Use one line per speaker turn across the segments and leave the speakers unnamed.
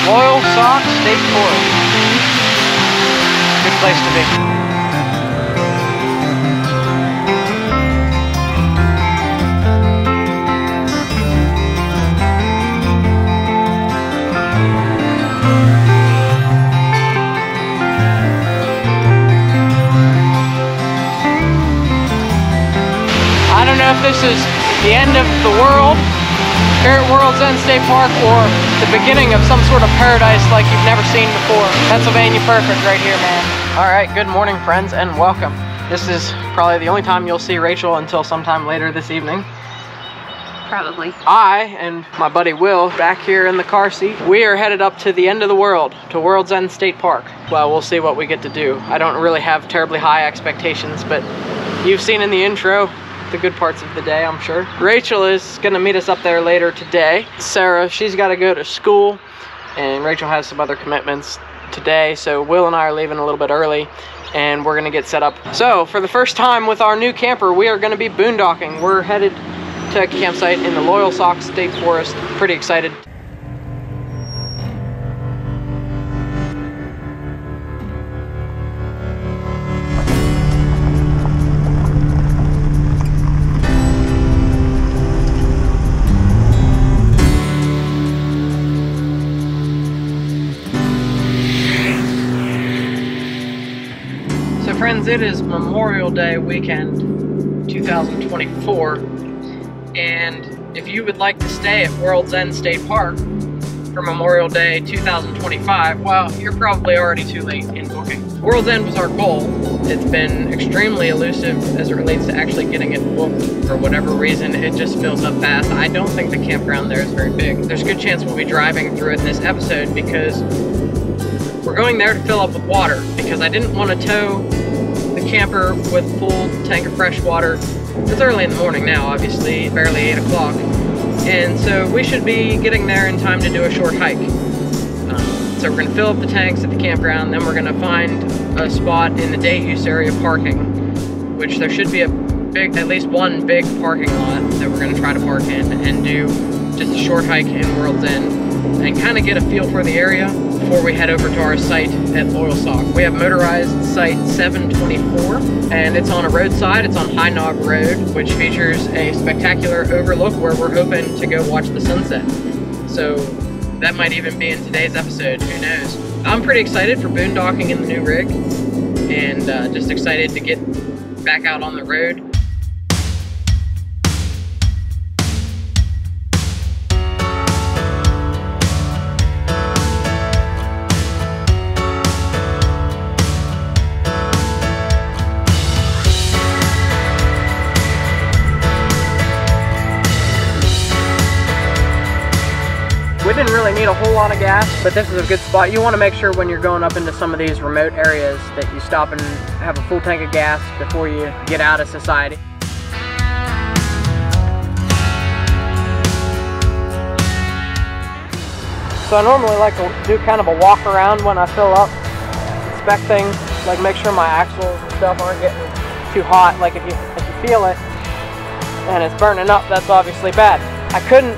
Loyalsock State Forest. Good place to be. I don't know if this is the end of the world here at World's End State Park or the beginning of some sort of paradise like you've never seen before. Pennsylvania perfect right here, man. All right, good morning, friends, and welcome. This is probably the only time you'll see Rachel until sometime later this evening.
Probably.
I and my buddy Will, back here in the car seat, we are headed up to the end of the world, to World's End State Park. Well, we'll see what we get to do. I don't really have terribly high expectations, but you've seen in the intro the good parts of the day, I'm sure. Rachel is gonna meet us up there later today. Sarah, she's gotta go to school, and Rachel has some other commitments today, so Will and I are leaving a little bit early, and we're gonna get set up. So, for the first time with our new camper, we are gonna be boondocking. We're headed to a campsite in the Loyalsock State Forest. Pretty excited. Friends, it is Memorial Day weekend 2024, and if you would like to stay at World's End State Park for Memorial Day 2025, well, you're probably already too late in booking. World's End was our goal. It's been extremely elusive as it relates to actually getting it booked. For whatever reason, it just fills up fast. I don't think the campground there is very big. There's a good chance we'll be driving through it this episode because we're going there to fill up with water, because I didn't want to tow the camper with full tank of fresh water. It's early in the morning now, obviously, barely 8 o'clock, and so we should be getting there in time to do a short hike. So we're going to fill up the tanks at the campground, then we're going to find a spot in the day use area parking, which there should be at least one big parking lot that we're going to try to park in and do just a short hike in World's End and kind of get a feel for the area before we head over to our site at Loyalsock. We have motorized site 724, and it's on a roadside. It's on High Nog Road, which features a spectacular overlook where we're hoping to go watch the sunset. So that might even be in today's episode, who knows. I'm pretty excited for boondocking in the new rig, and just excited to get back out on the road. We didn't really need a whole lot of gas, but this is a good spot. You want to make sure when you're going up into some of these remote areas that you stop and have a full tank of gas before you get out of society. So I normally like to do kind of a walk around when I fill up, inspect things, like make sure my axles and stuff aren't getting too hot. Like if you feel it and it's burning up, that's obviously bad. I couldn't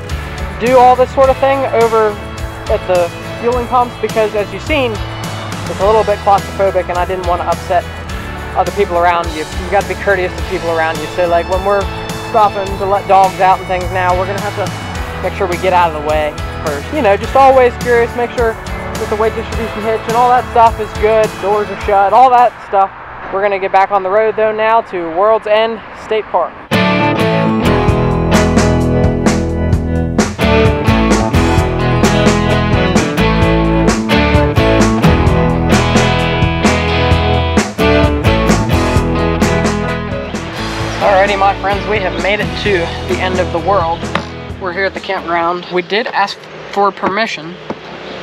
do all this sort of thing over at the fueling pumps because, as you've seen, it's a little bit claustrophobic and I didn't want to upset other people around you. You got to be courteous to people around you. So like when we're stopping to let dogs out and things now, we're going to have to make sure we get out of the way first. You know, just always curious, make sure that the weight distribution hitch and all that stuff is good, doors are shut, all that stuff. We're going to get back on the road though now to World's End State Park. Alrighty, my friends, we have made it to the end of the world. We're here at the campground. We did ask for permission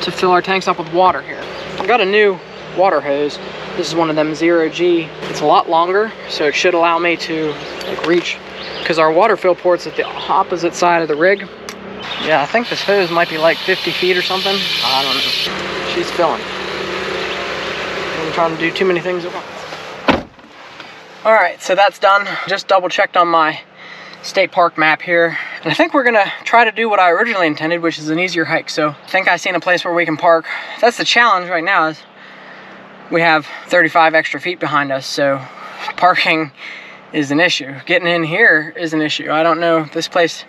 to fill our tanks up with water here. I've got a new water hose. This is one of them 0G. It's a lot longer, so it should allow me to reach, because our water fill port's at the opposite side of the rig. Yeah, I think this hose might be like 50 feet or something. I don't know. She's filling. I'm trying to do too many things at once. Alright, so that's done. Just double checked on my state park map here. And I think we're gonna try to do what I originally intended, which is an easier hike. So I think I seen a place where we can park. That's the challenge right now, is we have 35 extra feet behind us, so parking is an issue. Getting in here is an issue. I don't know, this place,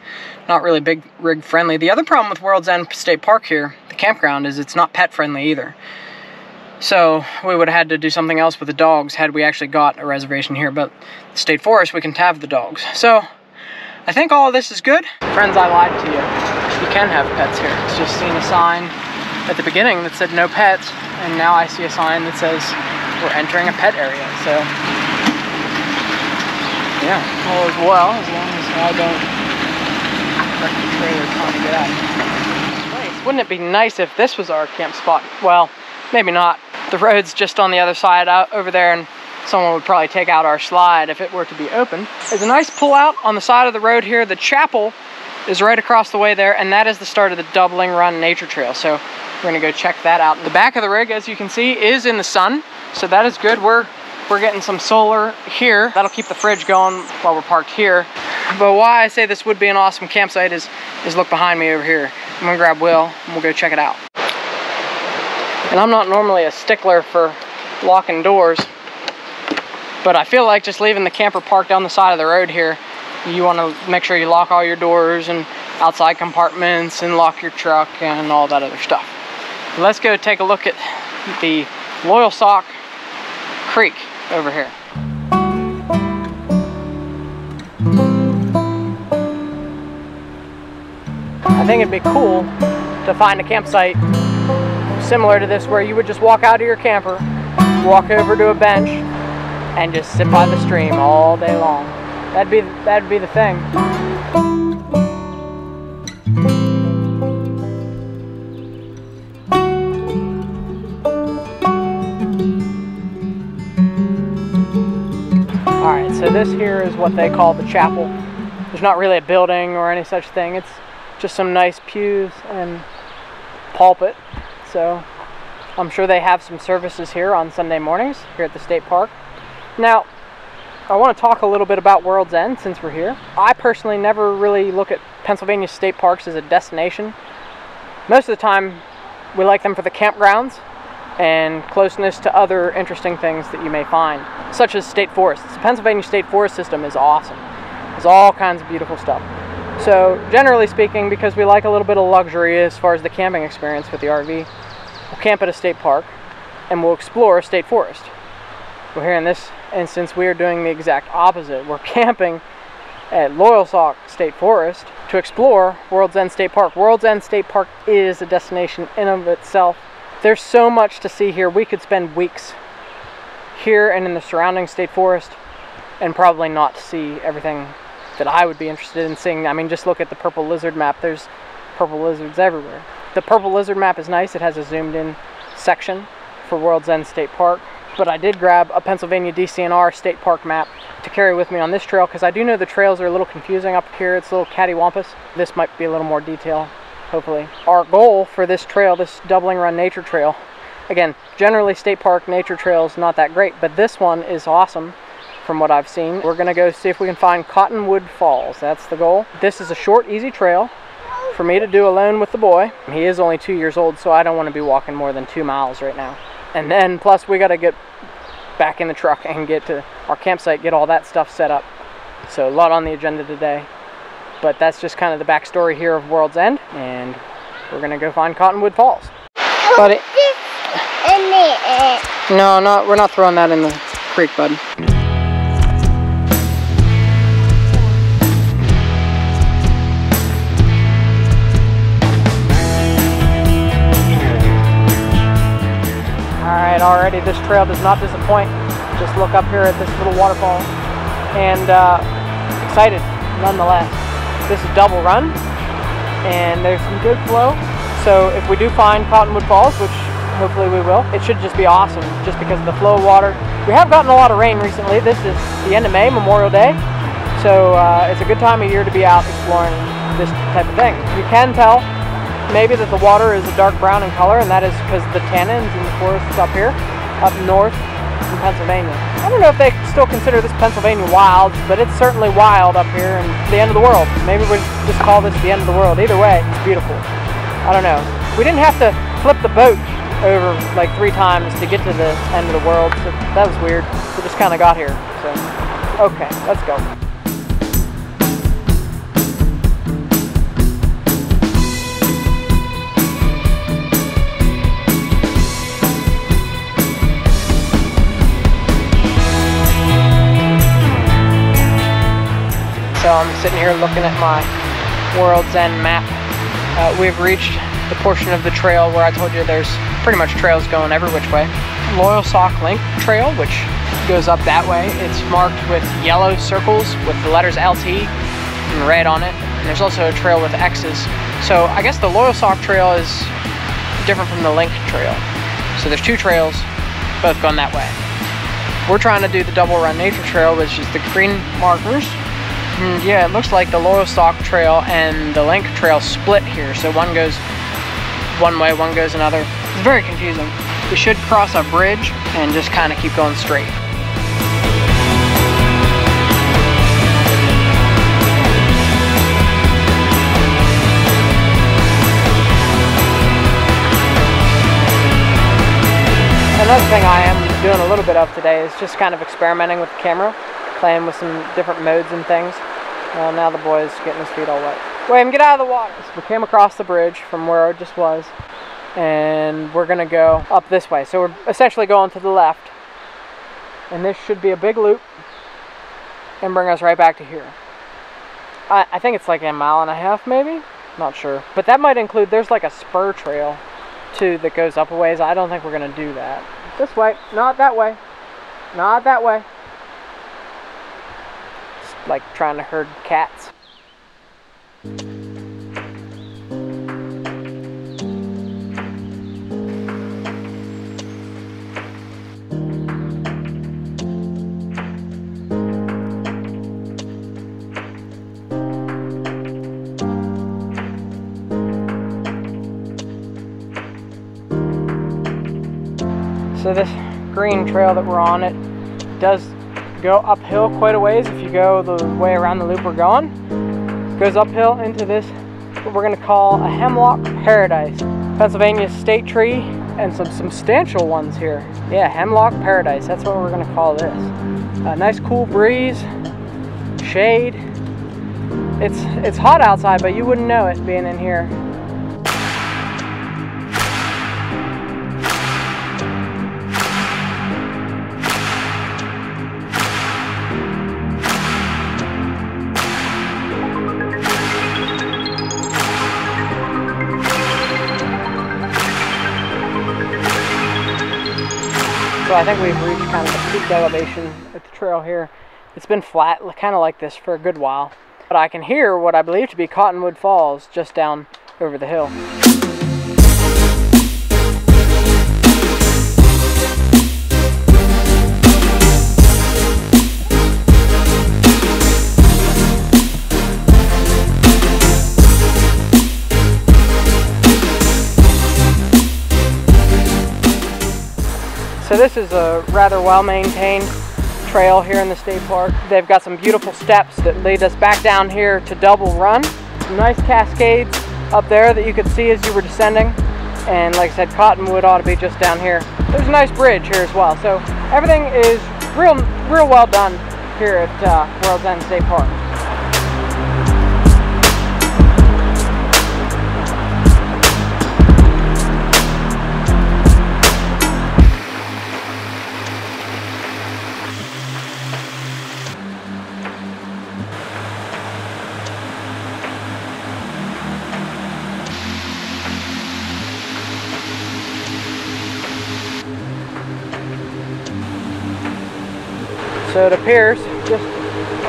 not really big rig friendly. The other problem with World's End State Park here, the campground, is it's not pet friendly either. So we would have had to do something else with the dogs had we actually got a reservation here, but the State Forest, we can have the dogs. So I think all of this is good. Friends, I lied to you. You can have pets here. It's just seen a sign at the beginning that said no pets, and now I see a sign that says we're entering a pet area. So yeah, all is well, as long as I don't wreck the trailer trying to get out. Nice. Wouldn't it be nice if this was our camp spot? Well, maybe not. The road's just on the other side out over there, and someone would probably take out our slide if it were to be open. There's a nice pull out on the side of the road here. The chapel is right across the way there, and that is the start of the Doubling Run Nature Trail. So we're gonna go check that out. The back of the rig, as you can see, is in the sun, so that is good. We're getting some solar here. That'll keep the fridge going while we're parked here. But why I say this would be an awesome campsite is look behind me over here. I'm gonna grab Will and we'll go check it out. And I'm not normally a stickler for locking doors, but I feel like just leaving the camper parked on the side of the road here, you want to make sure you lock all your doors and outside compartments and lock your truck and all that other stuff. Let's go take a look at the Loyalsock Creek over here. I think it'd be cool to find a campsite similar to this where you would just walk out of your camper, walk over to a bench, and just sit by the stream all day long. That'd be the thing. Alright, so this here is what they call the chapel. There's not really a building or any such thing. It's just some nice pews and pulpit. So I'm sure they have some services here on Sunday mornings here at the state park. Now, I want to talk a little bit about World's End since we're here. I personally never really look at Pennsylvania state parks as a destination. Most of the time, we like them for the campgrounds and closeness to other interesting things that you may find, such as state forests. The Pennsylvania State Forest system is awesome. There's all kinds of beautiful stuff. So generally speaking, because we like a little bit of luxury as far as the camping experience with the RV, we'll camp at a state park and we'll explore a state forest. Well, here in this instance, we are doing the exact opposite. We're camping at Loyalsock State Forest to explore World's End State Park. World's End State Park is a destination in of itself. There's so much to see here. We could spend weeks here and in the surrounding state forest and probably not see everything that I would be interested in seeing. I mean, just look at the purple lizard map. There's purple lizards everywhere. The purple lizard map is nice. It has a zoomed in section for World's End State Park. But I did grab a Pennsylvania DCNR state park map to carry with me on this trail, because I do know the trails are a little confusing up here. It's a little cattywampus. This might be a little more detail, hopefully. Our goal for this trail, this Doubling Run Nature Trail, again, generally state park nature trails not that great, but this one is awesome from what I've seen. We're gonna go see if we can find Cottonwood Falls. That's the goal. This is a short, easy trail for me to do alone with the boy. He is only 2 years old, so I don't want to be walking more than 2 miles right now. And then plus we got to get back in the truck and get to our campsite, get all that stuff set up. So a lot on the agenda today. But that's just kind of the backstory here of World's End, and we're gonna go find Cottonwood Falls. Buddy. No, we're not throwing that in the creek, bud. Alright, already this trail does not disappoint. Just look up here at this little waterfall, and excited nonetheless. This is double run, and there's some good flow. So if we do find Cottonwood Falls, which hopefully we will, it should just be awesome just because of the flow of water. We have gotten a lot of rain recently. This is the end of May, Memorial Day. So it's a good time of year to be out exploring this type of thing. You can tell maybe that the water is a dark brown in color, and that is because of the tannins in the forests up here, up north in Pennsylvania. I don't know if they still consider this Pennsylvania wild, but it's certainly wild up here and the end of the world. Maybe we just call this the end of the world. Either way, it's beautiful. I don't know. We didn't have to flip the boat over like 3 times to get to the end of the world, so that was weird. We just kind of got here. So, okay, let's go. So I'm sitting here looking at my World's End map. We've reached the portion of the trail where I told you there's pretty much trails going every which way. Loyalsock Link Trail, which goes up that way. It's marked with yellow circles with the letters LT and red on it. And there's also a trail with X's. So I guess the Loyalsock Trail is different from the Link Trail. So there's 2 trails, both going that way. We're trying to do the Double Run Nature Trail, which is the green markers. And yeah, it looks like the Loyalsock Trail and the Link Trail split here. So one goes one way, one goes another. It's very confusing. We should cross a bridge and just kind of keep going straight. Another thing I am doing a little bit of today is just kind of experimenting with the camera, playing with some different modes and things. Well, now the boy's getting his feet all wet. William, get out of the water! So we came across the bridge from where it just was, and we're gonna go up this way. So we're essentially going to the left, and this should be a big loop and bring us right back to here. I think it's like 1.5 miles maybe? Not sure. But that might include, there's like a spur trail too that goes up a ways. I don't think we're gonna do that. This way, not that way. Not that way. Just like trying to herd cats. So this green trail that we're on, it does go uphill quite a ways if you go the way around the loop we're going. It goes uphill into this, what we're going to call a hemlock paradise. Pennsylvania state tree, and some substantial ones here. Yeah, hemlock paradise, that's what we're going to call this. A nice cool breeze, shade. It's hot outside, but you wouldn't know it being in here. So I think we've reached kind of the peak elevation at the trail here. It's been flat, kind of like this for a good while. But I can hear what I believe to be Cottonwood Falls just down over the hill. So this is a rather well-maintained trail here in the state park. They've got some beautiful steps that lead us back down here to Double Run. Some nice cascades up there that you could see as you were descending. And like I said, Cottonwood ought to be just down here. There's a nice bridge here as well. So everything is real well done here at World's End State Park. So it appears just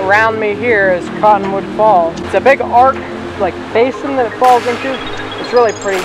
around me here is Cottonwood Falls. It's a big arc, like basin that it falls into. It's really pretty.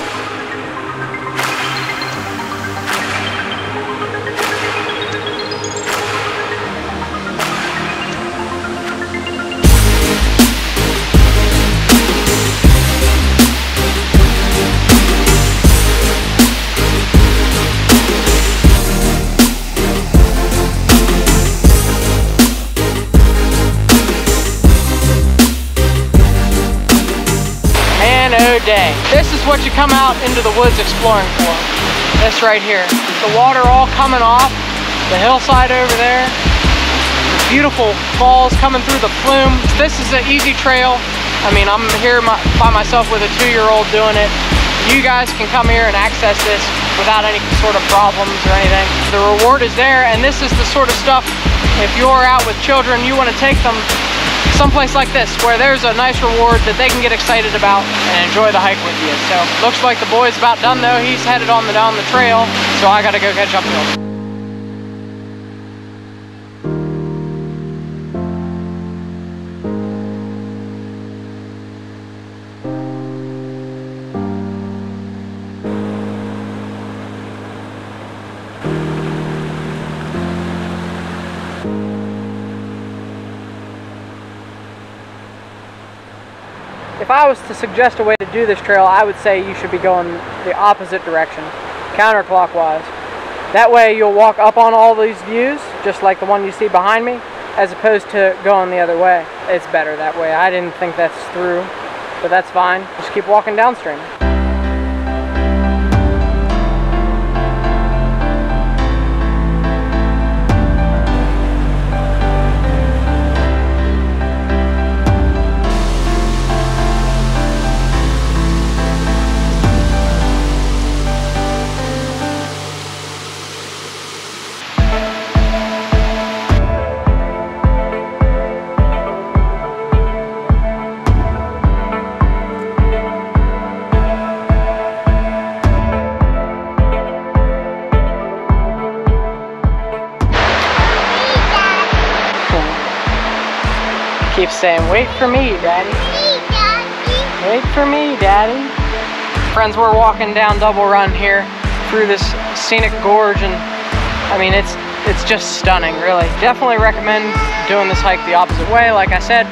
good day. This is what you come out into the woods exploring for. This right here. The water all coming off the hillside over there. Beautiful falls coming through the flume. This is an easy trail. I mean, I'm here by myself with a 2-year-old doing it. You guys can come here and access this without any sort of problems or anything. The reward is there, and this is the sort of stuff, if you're out with children, you want to take them someplace like this, where there's a nice reward that they can get excited about and enjoy the hike with you. So, looks like the boy's about done though. He's headed on down the trail, so I gotta go catch up with him. If I was to suggest a way to do this trail, I would say you should be going the opposite direction, counterclockwise. That way you'll walk up on all these views, just like the one you see behind me, as opposed to going the other way. It's better that way. I didn't think that's through, but that's fine. Just keep walking downstream. Keep saying, wait for me, Daddy. Wait for me, Daddy. Friends, we're walking down Double Run here through this scenic gorge, and I mean, it's just stunning, really. Definitely recommend doing this hike the opposite way, like I said.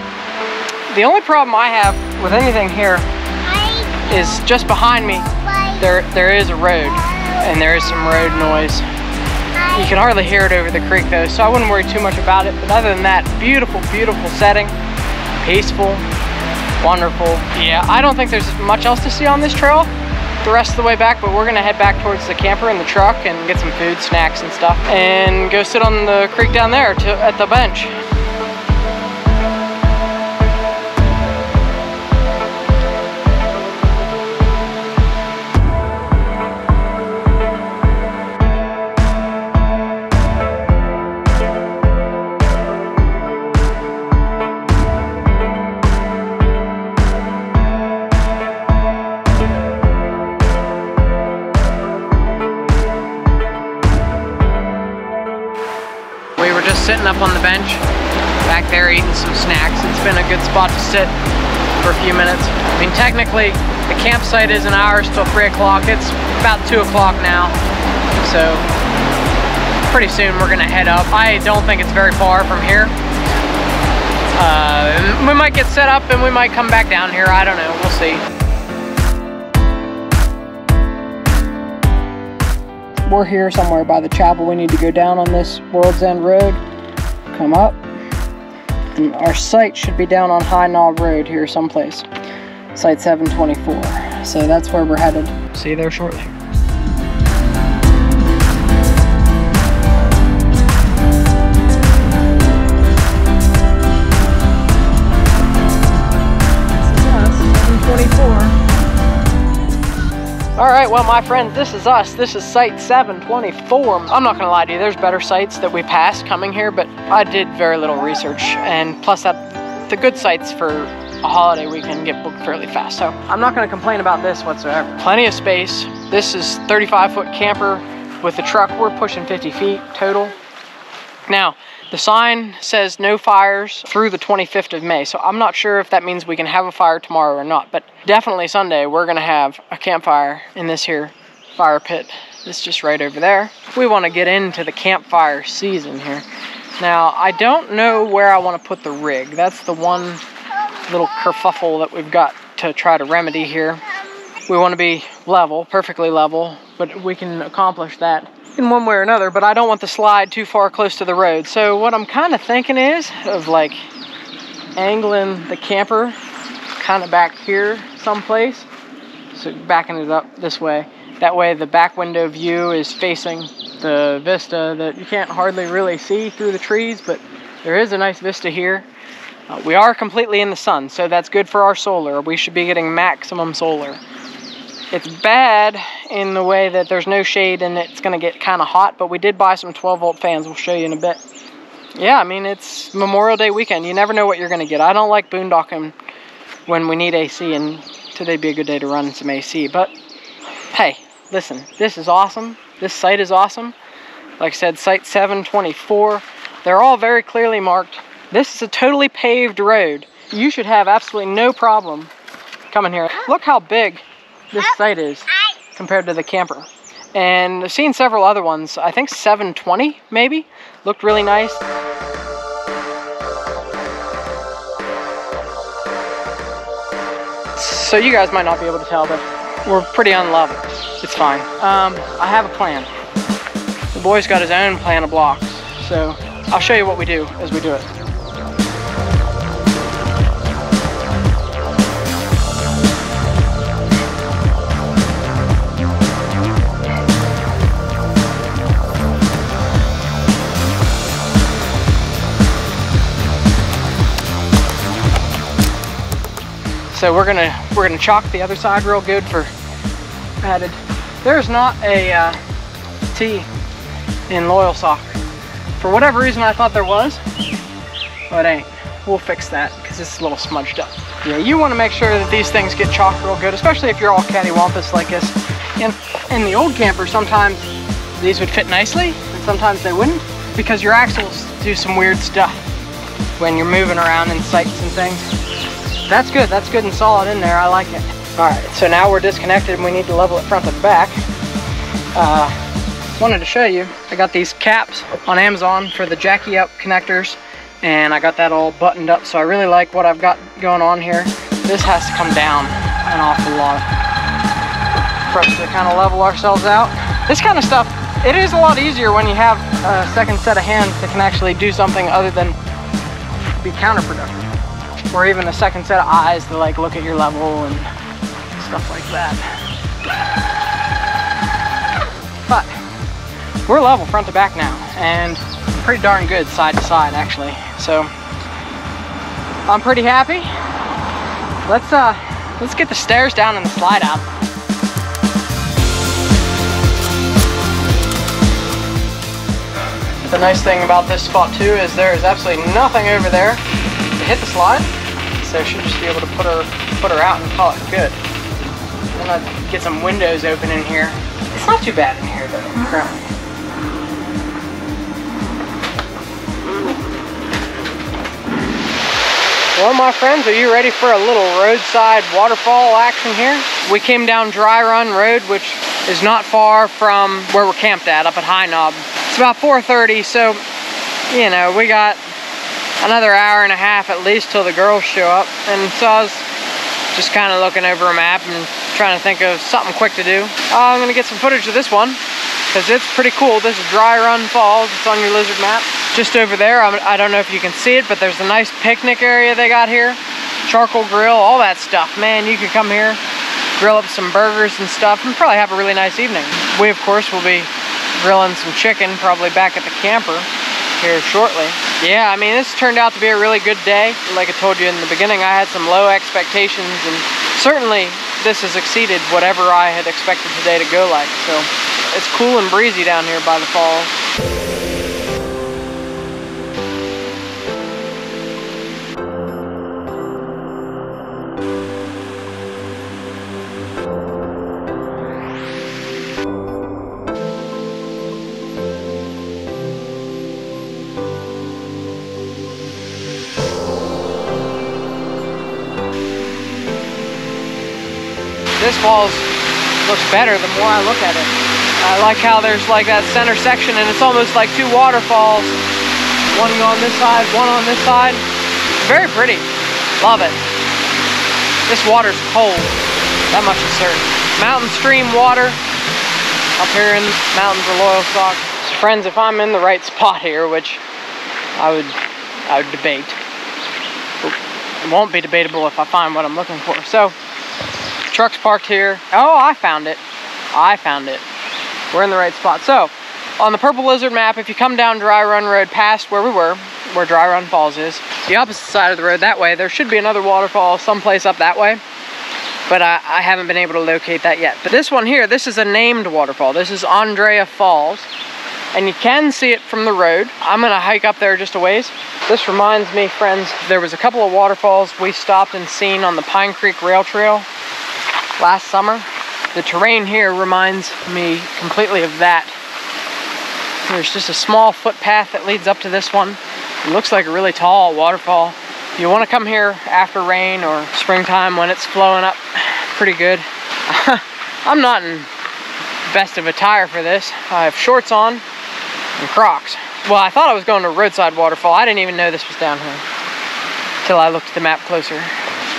The only problem I have with anything here is just behind me, there is a road, and there is some road noise. You can hardly hear it over the creek though, so I wouldn't worry too much about it. But other than that, beautiful, beautiful setting, peaceful, wonderful. Yeah, I don't think there's much else to see on this trail the rest of the way back, but we're gonna head back towards the camper and the truck and get some food, snacks and stuff, and go sit on the creek down there at the bench. Just sitting up on the bench back there eating some snacks. It's been a good spot to sit for a few minutes. I mean, technically the campsite isn't ours till 3 o'clock. It's about 2 o'clock now, so pretty soon we're gonna head up. I don't think it's very far from here. We might get set up and we might come back down here. I don't know, we'll see. We're here somewhere by the chapel. We need to go down on this World's End Road, come up, and our site should be down on High Knob Road here someplace. Site 724. So that's where we're headed. See you there shortly. This is us, 724. Alright, well my friends, this is us. This is site 724. I'm not gonna lie to you, there's better sites that we passed coming here, but I did very little research, and plus the good sites for a holiday weekend get booked fairly fast, so I'm not gonna complain about this whatsoever. Plenty of space. This is 35-foot camper with the truck. We're pushing 50 feet total. Now, the sign says no fires through the 25th of May, so I'm not sure if that means we can have a fire tomorrow or not, but definitely Sunday we're gonna have a campfire in this here fire pit. It's just right over there. We wanna get into the campfire season here. Now, I don't know where I wanna put the rig. That's the one little kerfuffle that we've got to try to remedy here. We wanna be level, perfectly level, but we can accomplish that in one way or another, but I don't want the slide too far close to the road. So what I'm kind of thinking is of like angling the camper kind of back here someplace So backing it up this way. That way the back window view is facing the vista that you can't hardly really see through the trees, but there is a nice vista here. We are completely in the sun, so that's good for our solar. We should be getting maximum solar. It's bad in the way that there's no shade and it's gonna get kind of hot, but we did buy some 12-volt fans. We'll show you in a bit. Yeah, I mean, it's Memorial Day weekend. You never know what you're gonna get. I don't like boondocking when we need AC, and today'd be a good day to run some AC, but hey, listen, this is awesome. This site is awesome. Like I said, site 724. They're all very clearly marked. This is a totally paved road. You should have absolutely no problem coming here. Look how big this site is compared to the camper. And I've seen several other ones. I think 720 maybe. Looked really nice. So you guys might not be able to tell, but we're pretty unlevel. It's fine. I have a plan. The boy's got his own plan of blocks. So I'll show you what we do as we do it. So we're gonna chalk the other side real good for added. There's not a T in Loyalsock. For whatever reason I thought there was, but it ain't. We'll fix that because it's a little smudged up. Yeah, you want to make sure that these things get chalked real good, especially if you're all cattywampus like this. In the old camper, sometimes these would fit nicely and sometimes they wouldn't, because your axles do some weird stuff when you're moving around in sites and things. That's good and solid in there. I like it. Alright, so now we're disconnected and we need to level it front to back. Wanted to show you, I got these caps on Amazon for the jacky up connectors, and I got that all buttoned up, so I really like what I've got going on here. This has to come down an awful lot for us to kind of level ourselves out. This kind of stuff, it is a lot easier when you have a second set of hands that can actually do something other than be counterproductive. Or even a second set of eyes to like look at your level and stuff like that. But we're level front to back now, and pretty darn good side to side actually. So I'm pretty happy. Let's get the stairs down and the slide out. The nice thing about this spot too is there is absolutely nothing over there to hit the slide. So she'll just be able to put her out and call it good. And let's get some windows open in here. It's not too bad in here though, currently. Well, my friends, are you ready for a little roadside waterfall action here? We came down Dry Run Road, which is not far from where we're camped at, up at High Knob. It's about 4:30, so, you know, we got another hour and a half at least till the girls show up. And so I was just kind of looking over a map and trying to think of something quick to do. I'm gonna get some footage of this one because it's pretty cool. This is Dry Run Falls. It's on your lizard map. Just over there, I don't know if you can see it, but there's a nice picnic area they got here. Charcoal grill, all that stuff. Man, you could come here, grill up some burgers and stuff, and probably have a really nice evening. We, of course, will be grilling some chicken, probably back at the camper here shortly. Yeah, I mean, this turned out to be a really good day. Like I told you in the beginning, I had some low expectations, and certainly this has exceeded whatever I had expected today to go like. So it's cool and breezy down here by the falls. This falls looks better the more I look at it. I like how there's like that center section and it's almost like two waterfalls. One on this side, one on this side. Very pretty. Love it. This water's cold. That much is certain. Mountain stream water up here in the mountains of Loyalsock. So friends, if I'm in the right spot here, which I would debate. It won't be debatable if I find what I'm looking for. So truck's parked here. Oh, I found it. I found it. We're in the right spot. So, on the Purple Lizard map, if you come down Dry Run Road past where we were, where Dry Run Falls is, the opposite side of the road that way, there should be another waterfall someplace up that way. But I haven't been able to locate that yet. But this one here, this is a named waterfall. This is Andrea Falls. And you can see it from the road. I'm gonna hike up there just a ways. This reminds me, friends, there was a couple of waterfalls we stopped and seen on the Pine Creek Rail Trail last summer. The terrain here reminds me completely of that. There's just a small footpath that leads up to this one. It looks like a really tall waterfall. If you want to come here after rain or springtime when it's flowing up pretty good. I'm not in best of attire for this. I have shorts on and Crocs. Well, I thought I was going to a roadside waterfall. I didn't even know this was down here until I looked at the map closer.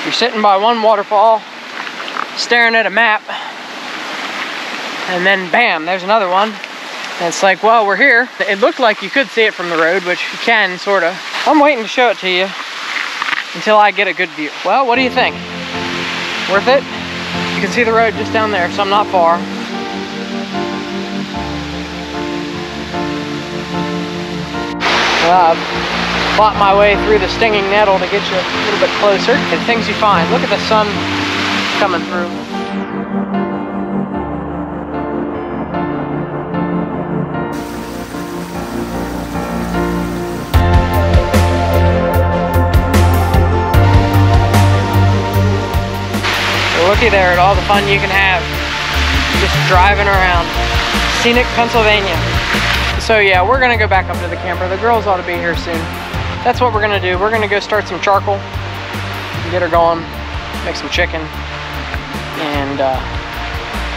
You're sitting by one waterfall, staring at a map, and then bam, there's another one. And it's like, well, we're here. It looked like you could see it from the road, which you can, sort of. I'm waiting to show it to you until I get a good view. Well, what do you think? Worth it? You can see the road just down there, so I'm not far. I've fought my way through the stinging nettle to get you a little bit closer. And things you find. Look at the sun coming through. So looky there at all the fun you can have just driving around scenic Pennsylvania. So yeah, we're gonna go back up to the camper. The girls ought to be here soon. That's what we're gonna do. We're gonna go start some charcoal, get her going, make some chicken, and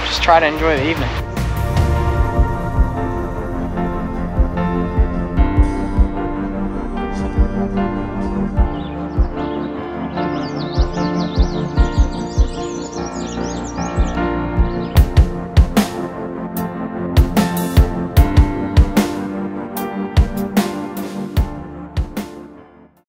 just try to enjoy the evening.